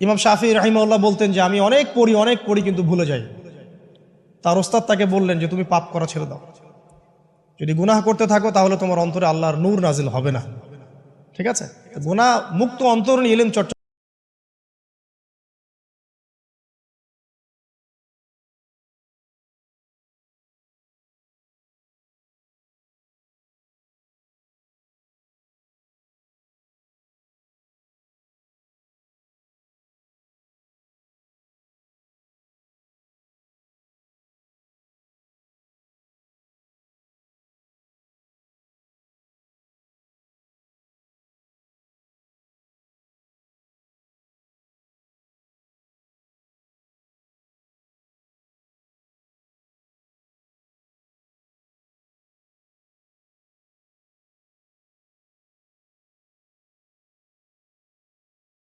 ইমাম শাফি রাহিমাহুল্লাহ বলতেন যে আমি অনেক পড়ি কিন্তু ভুলে যাই। তার ওস্তাদ তাকে বললেন যে তুমি পাপ করা ছেড়ে দাও, যদি গুনাহ করতে থাকো তাহলে তোমার অন্তরে আল্লাহর নূর নাজিল হবে না। ঠিক আছে, গুনাহ মুক্ত অন্তর নিয়ে ইলম চর্চা